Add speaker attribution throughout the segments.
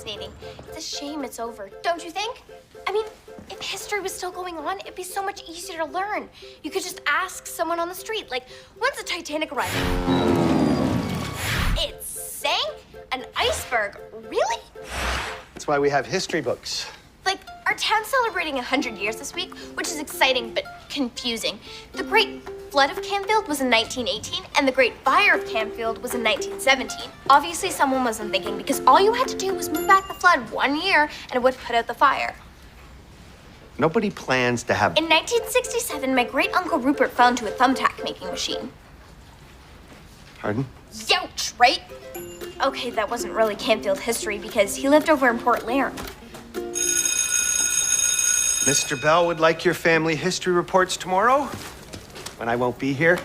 Speaker 1: fascinating. It's a shame it's over, don't you think? I mean, if history was still going on, it'd be so much easier to learn. You could just ask someone on the street, like, when's the Titanic arriving? It sank? An iceberg? Really?
Speaker 2: That's why we have history books.
Speaker 1: Like, our town's celebrating 100 years this week, which is exciting but confusing. The Great Flood of Canfield was in 1918, and the Great Fire of Canfield was in 1917. Obviously, someone wasn't thinking, because all you had to do was move back the flood 1 year, and it would put out the fire.
Speaker 2: Nobody plans to have...
Speaker 1: In 1967, my great-uncle Rupert fell into a thumbtack-making machine.
Speaker 2: Pardon?
Speaker 1: Youch, right? Okay, that wasn't really Canfield history, because he lived over in Port Laramie.
Speaker 2: Mr. Bell would like your family history reports tomorrow, when I won't be here.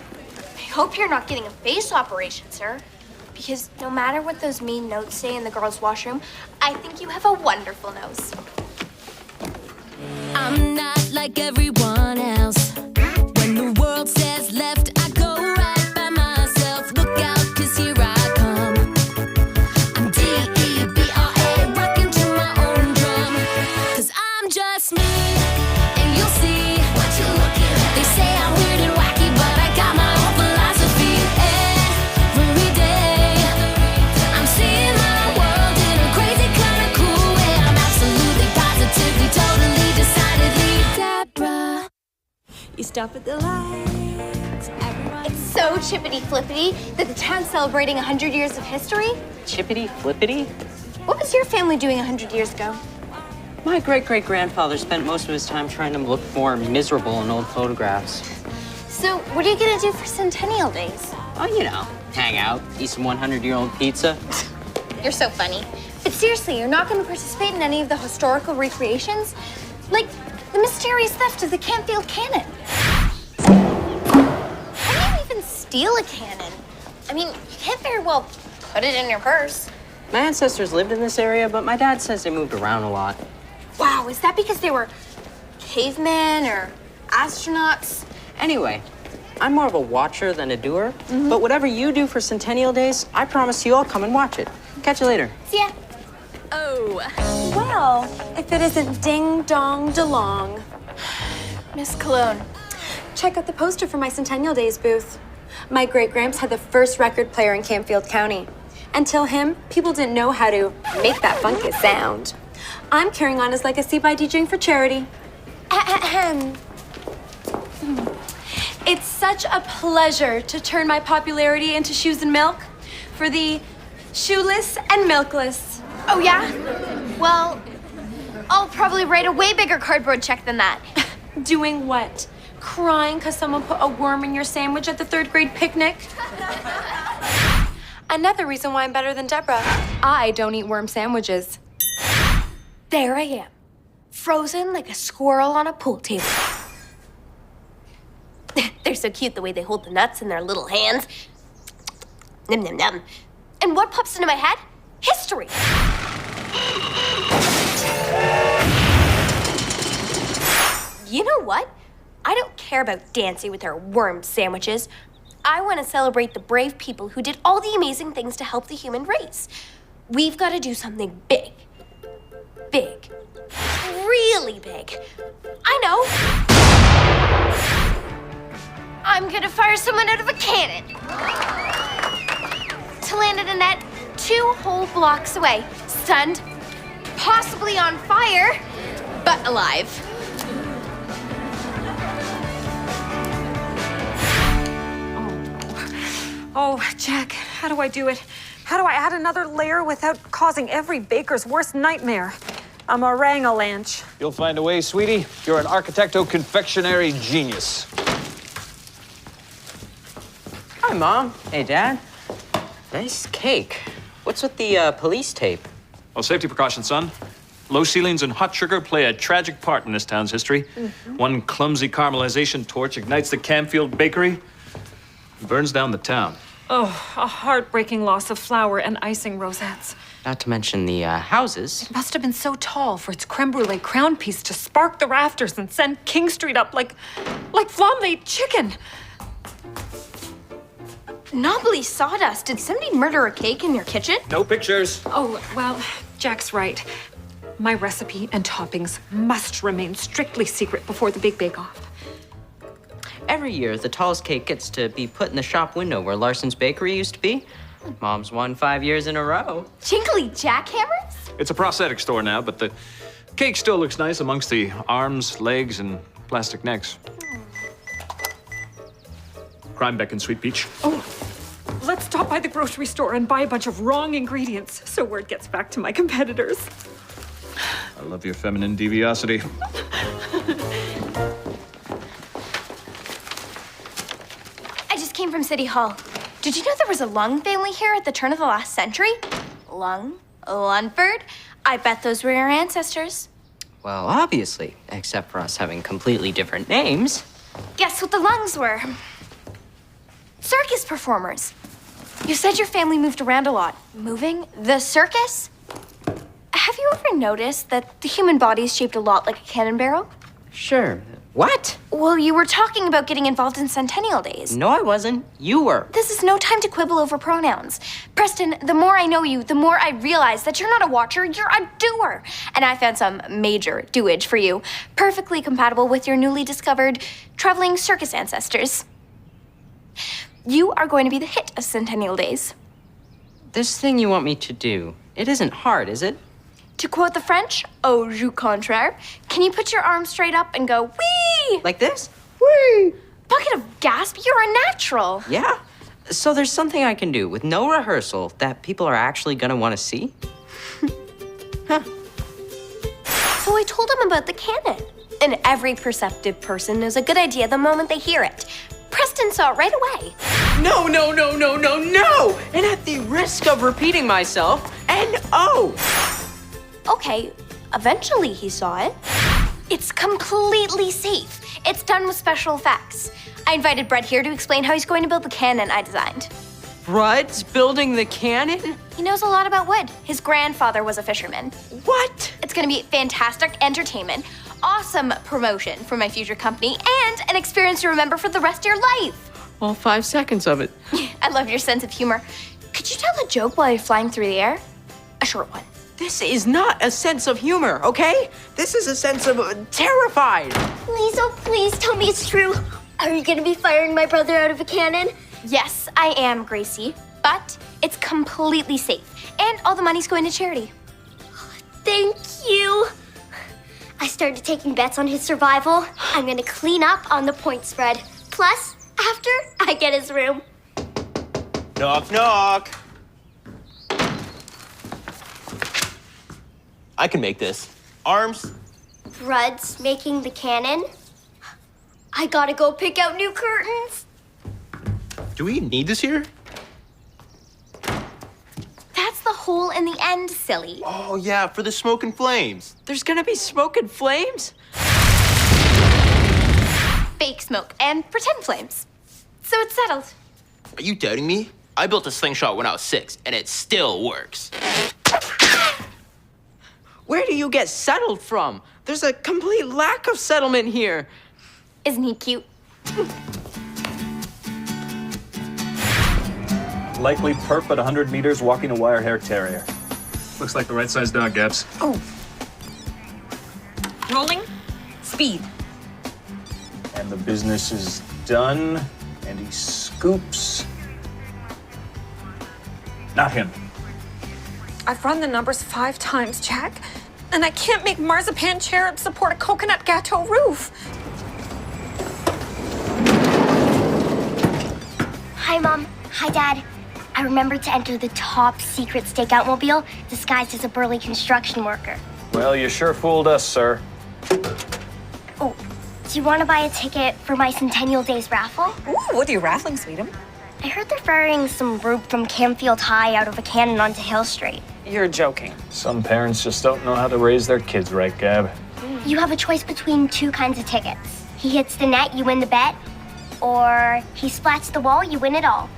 Speaker 1: I hope you're not getting a face operation, sir. Because no matter what those mean notes say in the girls' washroom, I think you have a wonderful nose.
Speaker 3: I'm not like everyone else. When the world says left, I go right by myself. Look out, 'cause here I come. I'm D-E-B-R-A, rocking to my own drum. 'Cause I'm just me, and you'll see what you're looking at. They say I'm weird and wacky, but I got my own philosophy. Every day, I'm seeing my world in a crazy kind of cool way. I'm absolutely, positively, totally, decidedly Debra. You stop at the lights, everyone.
Speaker 1: It's so chippity-flippity that the town's celebrating 100 years of history.
Speaker 4: Chippity flippity?
Speaker 1: What was your family doing 100 years ago?
Speaker 4: My great-great-grandfather spent most of his time trying to look more miserable in old photographs.
Speaker 1: So, what are you gonna do for Centennial Days?
Speaker 4: Oh, you know, hang out, eat some 100-year-old pizza.
Speaker 1: You're so funny. But seriously, you're not gonna participate in any of the historical recreations? Like the mysterious theft of the Canfield cannon. How do you even steal a cannon? I mean, you can't very well put it in your purse.
Speaker 4: My ancestors lived in this area, but my dad says they moved around a lot.
Speaker 1: Wow, is that because they were cavemen or astronauts?
Speaker 4: Anyway, I'm more of a watcher than a doer, but whatever you do for Centennial Days, I promise you I'll come and watch it. Catch you later.
Speaker 1: See ya.
Speaker 5: Oh, well, if it isn't Ding Dong DeLong.
Speaker 1: Miss Cologne.
Speaker 5: Check out the poster for my Centennial Days booth. My great-gramps had the first record player in Canfield County. Until him, people didn't know how to make that funky sound. I'm carrying on his legacy by DJing for charity. Ahem. It's such a pleasure to turn my popularity into shoes and milk for the shoeless and milkless.
Speaker 1: Oh, yeah? Well, I'll probably write a way bigger cardboard check than that.
Speaker 5: Doing what? Crying because someone put a worm in your sandwich at the 3rd grade picnic? Another reason why I'm better than Debra. I don't eat worm sandwiches.
Speaker 1: There I am, frozen like a squirrel on a pool table. They're so cute the way they hold the nuts in their little hands. Num, num, num. And what pops into my head? History. You know what? I don't care about dancing with their worm sandwiches. I want to celebrate the brave people who did all the amazing things to help the human race. We've got to do something big. Big. Really big. I know. I'm gonna fire someone out of a cannon. To land in a net 2 whole blocks away. Stunned, possibly on fire, but alive.
Speaker 6: Oh, Jack, how do I do it? How do I add another layer without causing every baker's worst nightmare? A meringue-a-lanch.
Speaker 7: You'll find a way, sweetie. You're an architecto-confectionery genius.
Speaker 4: Hi, Mom. Hey, Dad. Nice cake. What's with the police tape?
Speaker 7: Well, safety precautions, son. Low ceilings and hot sugar play a tragic part in this town's history. One clumsy caramelization torch ignites the Canfield bakery and burns down the town.
Speaker 6: Oh, a heartbreaking loss of flour and icing rosettes.
Speaker 4: Not to mention the houses.
Speaker 6: It must have been so tall for its creme brulee crown piece to spark the rafters and send King Street up like flambéed chicken.
Speaker 1: Knobbly sawdust. Did somebody murder a cake in your kitchen?
Speaker 7: No pictures.
Speaker 6: Oh, well, Jack's right. My recipe and toppings must remain strictly secret before the big bake-off.
Speaker 4: Every year, the tallest cake gets to be put in the shop window where Larson's Bakery used to be. Mom's won 5 years in a row.
Speaker 1: Jingly jackhammers?
Speaker 7: It's a prosthetic store now, but the cake still looks nice amongst the arms, legs, and plastic necks. Crime beckons, Sweet Peach.
Speaker 6: Oh, let's stop by the grocery store and buy a bunch of wrong ingredients so word gets back to my competitors.
Speaker 7: I love your feminine deviosity.
Speaker 1: I just came from City Hall. Did you know there was a Lung family here at the turn of the last century? Lung? Lunford? I bet those were your ancestors.
Speaker 4: Well, obviously, except for us having completely different names.
Speaker 1: Guess what the Lungs were? Circus performers. You said your family moved around a lot. Moving the circus? Have you ever noticed that the human body is shaped a lot like a cannon barrel?
Speaker 4: Sure. What?
Speaker 1: Well, you were talking about getting involved in Centennial Days.
Speaker 4: No, I wasn't. You were.
Speaker 1: This is no time to quibble over pronouns. Preston, the more I know you, the more I realize that you're not a watcher, you're a doer. And I found some major doage for you, perfectly compatible with your newly discovered traveling circus ancestors. You are going to be the hit of Centennial Days.
Speaker 4: This thing you want me to do, it isn't hard, is it?
Speaker 1: To quote the French, au jus contraire, can you put your arms straight up and go, wee?
Speaker 4: Like this? Whee!
Speaker 1: Bucket of gasp, you're a natural.
Speaker 4: Yeah. So there's something I can do with no rehearsal that people are actually gonna want to see?
Speaker 1: So I told him about the cannon. And every perceptive person knows a good idea the moment they hear it. Preston saw it right away.
Speaker 4: No, no, no, no, no, no! And at the risk of repeating myself, N-O!
Speaker 1: Okay, eventually he saw it. It's completely safe. It's done with special effects. I invited Brett here to explain how he's going to build the cannon I designed.
Speaker 4: Rudd's building the cannon?
Speaker 1: He knows a lot about wood. His grandfather was a fisherman.
Speaker 4: What?
Speaker 1: It's gonna be fantastic entertainment, awesome promotion for my future company, and an experience to remember for the rest of your life.
Speaker 4: All 5 seconds of it.
Speaker 1: I love your sense of humor. Could you tell a joke while you're flying through the air? A short one.
Speaker 4: This is not a sense of humor, okay? This is a sense of terrified.
Speaker 8: Please, oh please, tell me it's true. Are you gonna be firing my brother out of a cannon?
Speaker 1: Yes, I am, Gracie, but it's completely safe, and all the money's going to charity.
Speaker 8: Thank you. I started taking bets on his survival. I'm gonna clean up on the point spread. Plus, after, I get his room.
Speaker 9: Knock, knock. I can make this. Arms?
Speaker 8: Rudd's making the cannon. I gotta go pick out new curtains.
Speaker 9: Do we need this here?
Speaker 1: That's the hole in the end, silly.
Speaker 9: Oh, yeah, for the smoke and flames.
Speaker 4: There's gonna be smoke and flames?
Speaker 1: Fake smoke and pretend flames. So it's settled.
Speaker 9: Are you doubting me? I built a slingshot when I was 6, and it still works.
Speaker 4: Where do you get settled from? There's a complete lack of settlement here.
Speaker 1: Isn't he cute?
Speaker 7: Likely perp at 100 meters, walking a wire hair terrier. Looks like the right size dog, Gabs.
Speaker 6: Oh. Rolling. Speed.
Speaker 7: And the business is done, and he scoops. Not him.
Speaker 6: I've run the numbers 5 times, Jack, and I can't make marzipan cherubs support a coconut gateau roof.
Speaker 8: Hi, Mom. Hi, Dad. I remembered to enter the top secret stakeout mobile disguised as a burly construction worker.
Speaker 7: Well, you sure fooled us, sir.
Speaker 8: Oh, do you want to buy a ticket for my Centennial Days raffle?
Speaker 6: Ooh, what are you raffling, sweetum?
Speaker 8: I heard they're firing some rope from Camfield High out of a cannon onto Hill Street.
Speaker 6: You're joking.
Speaker 7: Some parents just don't know how to raise their kids right, Gab.
Speaker 8: You have a choice between 2 kinds of tickets. He hits the net, you win the bet, or he splats the wall, you win it all.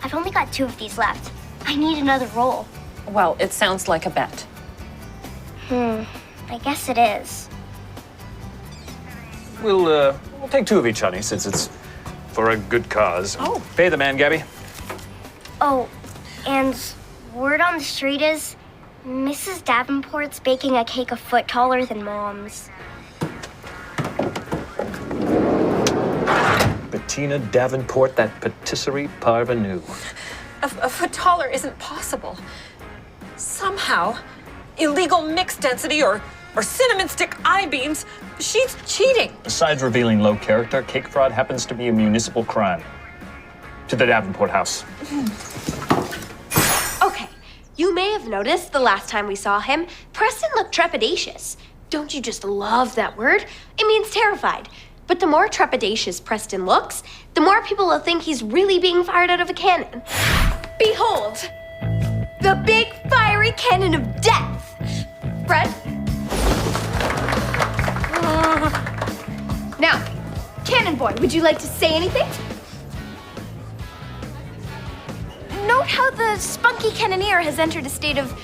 Speaker 8: I've only got 2 of these left. I need another roll.
Speaker 6: Well, it sounds like a bet.
Speaker 8: I guess it is.
Speaker 7: We'll take 2 of each, honey, since it's for a good cause.
Speaker 6: Oh.
Speaker 7: Pay the man, Gabby.
Speaker 8: Oh, and word on the street is Mrs. Davenport's baking a cake a foot taller than Mom's.
Speaker 7: Bettina Davenport, that patisserie parvenu.
Speaker 6: A foot taller isn't possible. Somehow, illegal mixed density or cinnamon stick I-beams, she's cheating.
Speaker 7: Besides revealing low character, cake fraud happens to be a municipal crime. To the Davenport house.
Speaker 1: Okay, you may have noticed the last time we saw him, Preston looked trepidatious. Don't you just love that word? It means terrified. But the more trepidatious Preston looks, the more people will think he's really being fired out of a cannon. Behold, the big fiery cannon of death. Fred? Now, Cannon Boy, would you like to say anything? Note how the spunky cannoneer has entered a state of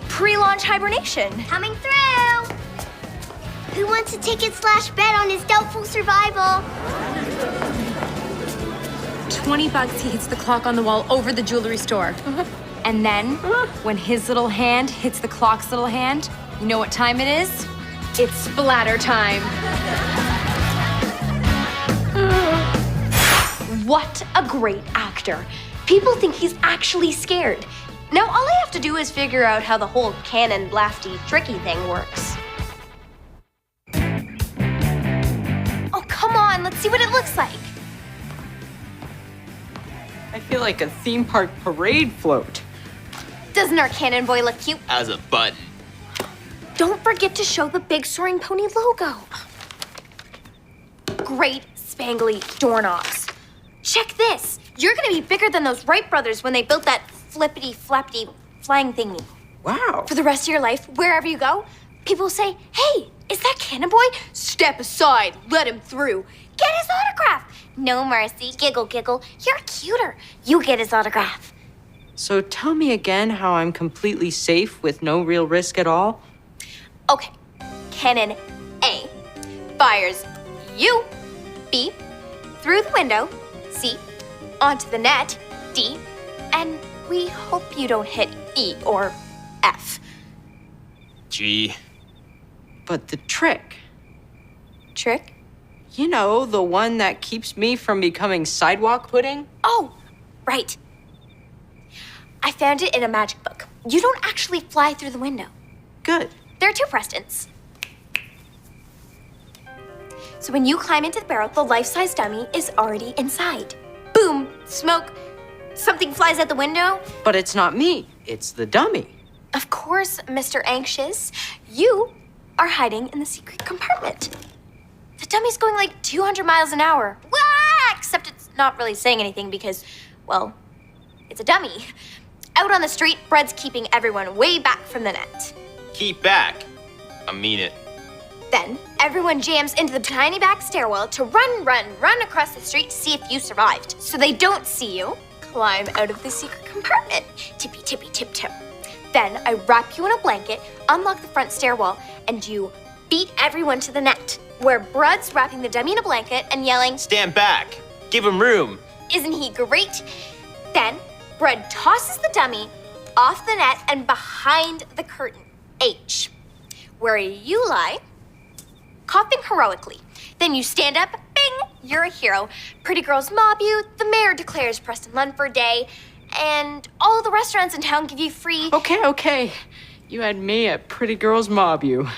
Speaker 1: pre-launch hibernation.
Speaker 8: Coming through! Who wants a ticket/bet on his doubtful survival?
Speaker 5: $20 he hits the clock on the wall over the jewelry store. And then, when his little hand hits the clock's little hand, you know what time it is? It's splatter time.
Speaker 1: What a great actor. People think he's actually scared. Now all I have to do is figure out how the whole cannon blafty tricky thing works. Oh, come on, let's see what it looks like.
Speaker 4: I feel like a theme park parade float.
Speaker 1: Doesn't our Cannon Boy look cute?
Speaker 9: As a button.
Speaker 1: Don't forget to show the big Soaring Pony logo. Great spangly doorknobs. Check this. You're gonna be bigger than those Wright brothers when they built that flippity-flappity flying thingy.
Speaker 4: Wow.
Speaker 1: For the rest of your life, wherever you go, people say, hey, is that Cannon Boy? Step aside, let him through. Get his autograph. No mercy, giggle, giggle. You're cuter. You get his autograph.
Speaker 4: So tell me again how I'm completely safe with no real risk at all?
Speaker 1: Okay, Cannon A fires you, B, through the window, C, onto the net, D, and we hope you don't hit E or F.
Speaker 9: Gee.
Speaker 4: But the trick,
Speaker 1: Trick?
Speaker 4: you know, the one that keeps me from becoming sidewalk pudding?
Speaker 1: Oh, right. I found it in a magic book. You don't actually fly through the window.
Speaker 4: Good.
Speaker 1: There are two Prestons. So when you climb into the barrel, the life-size dummy is already inside. Boom, smoke, something flies out the window.
Speaker 4: But it's not me, it's the dummy.
Speaker 1: Of course, Mr. Anxious, you are hiding in the secret compartment. The dummy's going like 200 miles an hour. Wah! Except it's not really saying anything because, well, it's a dummy. Out on the street, Bread's keeping everyone way back from the net.
Speaker 9: Keep back. I mean it.
Speaker 1: Then, everyone jams into the tiny back stairwell to run across the street to see if you survived. So they don't see you. Climb out of the secret compartment. Tippy, tippy, tip, tip. Then I wrap you in a blanket, unlock the front stairwell, and you beat everyone to the net, where Bread's wrapping the dummy in a blanket and yelling,
Speaker 9: Stand back. Give him room.
Speaker 1: "Isn't he great?" Then, Bread tosses the dummy off the net and behind the curtain, H, where you lie, coughing heroically. Then you stand up, bing, you're a hero. Pretty girls mob you, the mayor declares Preston Lunford Day, and all the restaurants in town give you free...
Speaker 4: Okay. You had me at Pretty Girls Mob You.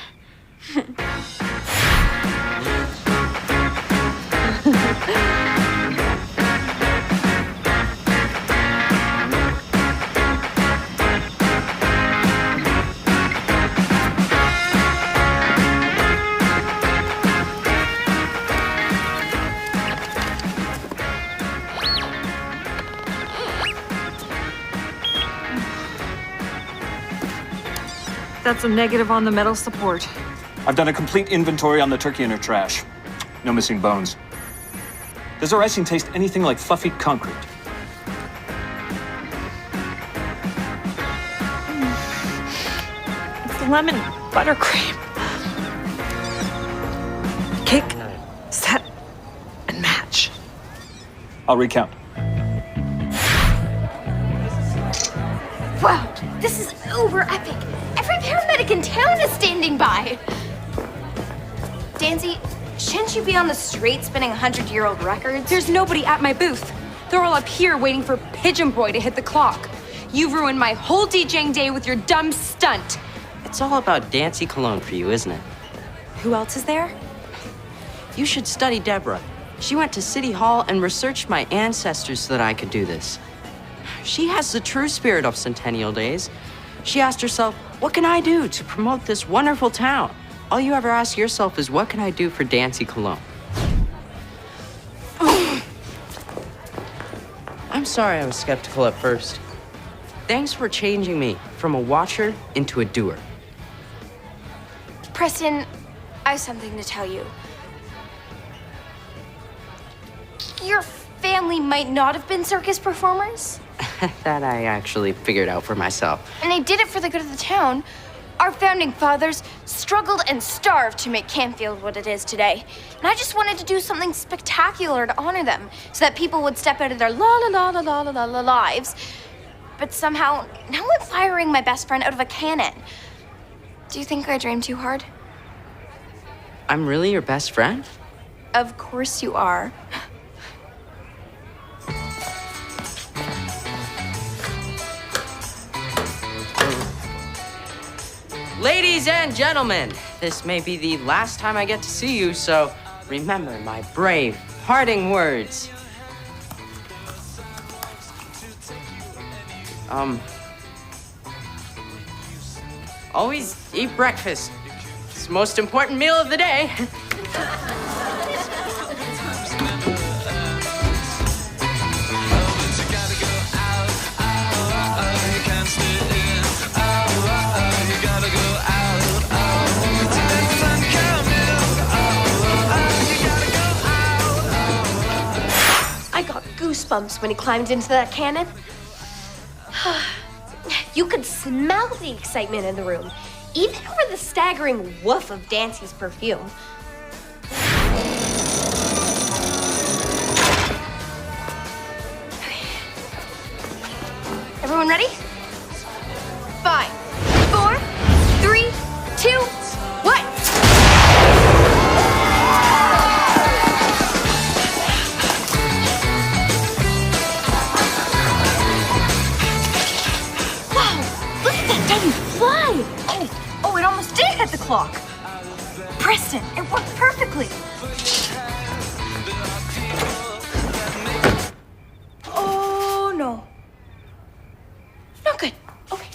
Speaker 6: That's a negative on the metal support.
Speaker 7: I've done a complete inventory on the turkey and her trash. No missing bones. Does her icing taste anything like fluffy concrete?
Speaker 6: It's lemon buttercream. Kick, set, and match.
Speaker 7: I'll recount.
Speaker 1: Wow, this is uber epic. Every paramedic in town is standing by. Dancy, shouldn't you be on the street spinning 100-year-old records?
Speaker 5: There's nobody at my booth. They're all up here waiting for Pigeon Boy to hit the clock. You've ruined my whole DJing day with your dumb stunt.
Speaker 4: It's all about Dancy Cologne for you, isn't it?
Speaker 5: Who else is there?
Speaker 4: You should study Debra. She went to City Hall and researched my ancestors so that I could do this. She has the true spirit of Centennial Days. She asked herself, what can I do to promote this wonderful town? All you ever ask yourself is, what can I do for Dancy Cologne? I'm sorry I was skeptical at first. Thanks for changing me from a watcher into a doer.
Speaker 1: Preston, I have something to tell you. Your family might not have been circus performers.
Speaker 4: That I actually figured out for myself.
Speaker 1: And they did it for the good of the town. Our founding fathers struggled and starved to make Campfield what it is today. And I just wanted to do something spectacular to honor them so that people would step out of their la lives. But somehow, now I'm firing my best friend out of a cannon. Do you think I dreamed too hard?
Speaker 4: I'm really your best friend?
Speaker 1: Of course you are.
Speaker 4: Ladies and gentlemen, this may be the last time I get to see you, so remember my brave parting words. Always eat breakfast. It's the most important meal of the day.
Speaker 1: I got goosebumps when he climbed into that cannon. You could smell the excitement in the room, even over the staggering woof of Dancy's perfume. Everyone ready? 5, 4, 3, 2, 1. Fly! Oh, it almost did hit the clock. Preston, it worked perfectly. Oh, no. Not good. Okay.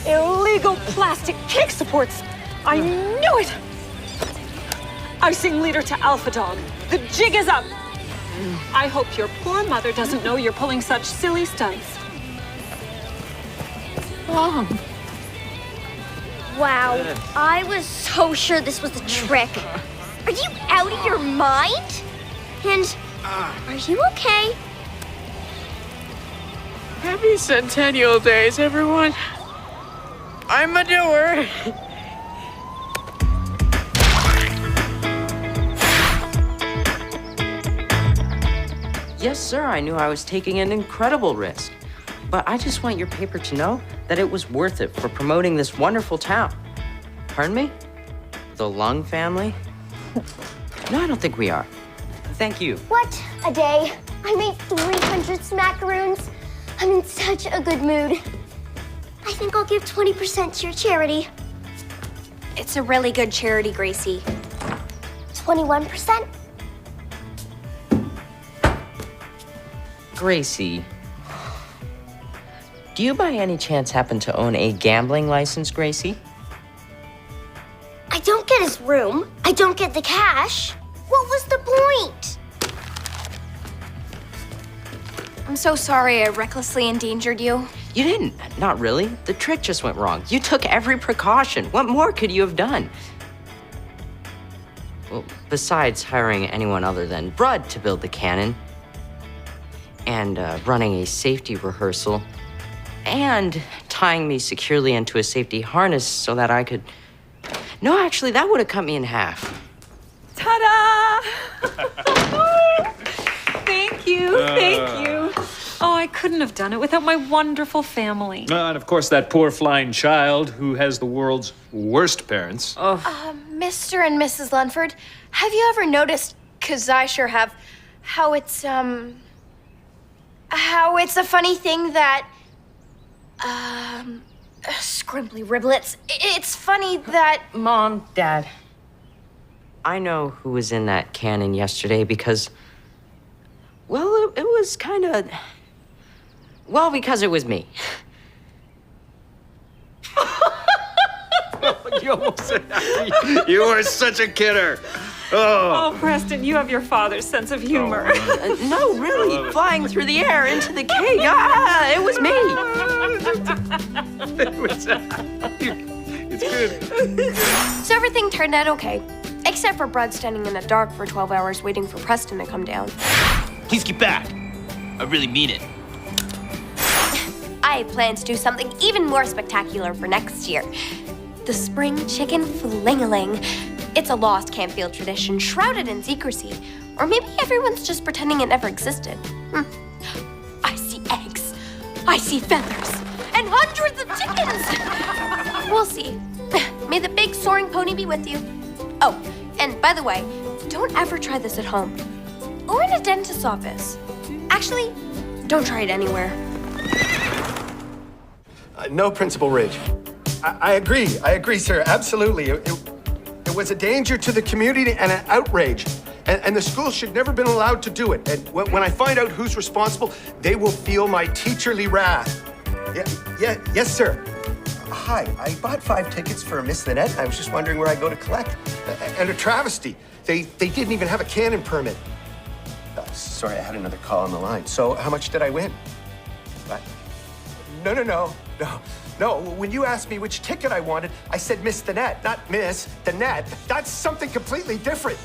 Speaker 6: Illegal plastic kick supports. I knew it. Icing leader to Alpha Dog. The jig is up. I hope your poor mother doesn't know you're pulling such silly stunts.
Speaker 8: Wow, I was so sure this was a trick. Are you out of your mind? And are you okay?
Speaker 4: Happy Centennial Days, everyone. I'm a doer. Yes, sir, I knew I was taking an incredible risk. But I just want your paper to know that it was worth it for promoting this wonderful town. Pardon me? The Lung family? No, I don't think we are. Thank you.
Speaker 8: What a day. I made 300 smackaroons. I'm in such a good mood. I think I'll give 20% to your charity.
Speaker 1: It's a really good charity, Gracie.
Speaker 8: 21%?
Speaker 4: Gracie, do you by any chance happen to own a gambling license, Gracie?
Speaker 8: I don't get his room. I don't get the cash. What was the point?
Speaker 1: I'm so sorry I recklessly endangered you.
Speaker 4: You didn't. Not really. The trick just went wrong. You took every precaution. What more could you have done? Well, besides hiring anyone other than Brud to build the cannon and running a safety rehearsal and tying me securely into a safety harness so that I could... No, actually, that would have cut me in half.
Speaker 6: Ta-da! Thank you, thank you. Oh, I couldn't have done it without my wonderful family.
Speaker 7: And of course, that poor flying child who has the world's worst parents.
Speaker 1: Mr. and Mrs. Lunford, have you ever noticed, 'cause I sure have, how it's a funny thing that, scrimply riblets. It's funny that...
Speaker 4: Mom, Dad, I know who was in that cannon yesterday because, well, it was kind of... Well, because it was me.
Speaker 2: You almost said that. You are such a kidder.
Speaker 6: Oh, Preston, you have your father's sense of humor.
Speaker 4: No, really, flying through the air into the cake. Ah, it was me.
Speaker 2: It's good.
Speaker 1: So everything turned out okay, except for Brad standing in the dark for 12 hours waiting for Preston to come down.
Speaker 9: Please get back. I really mean it.
Speaker 1: I plan to do something even more spectacular for next year. The spring chicken fling-a-ling. It's a lost Campfield tradition shrouded in secrecy. Or maybe everyone's just pretending it never existed. I see eggs. I see feathers. And hundreds of chickens. We'll see. May the big soaring pony be with you. Oh, and by the way, don't ever try this at home. Or in a dentist's office. Actually, don't try it anywhere.
Speaker 2: No, Principal Ridge. I agree, sir, absolutely. It was a danger to the community and an outrage. And the school should never been allowed to do it. And when I find out who's responsible, they will feel my teacherly wrath. Yes, sir. Hi, I bought 5 tickets for Miss Lynette. I was just wondering where I go to collect. And a travesty. They didn't even have a cannon permit. Sorry, I had another call on the line. So how much did I win? What? No. When you asked me which ticket I wanted, I said Miss Lynette, not Miss Lynette. That's something completely different.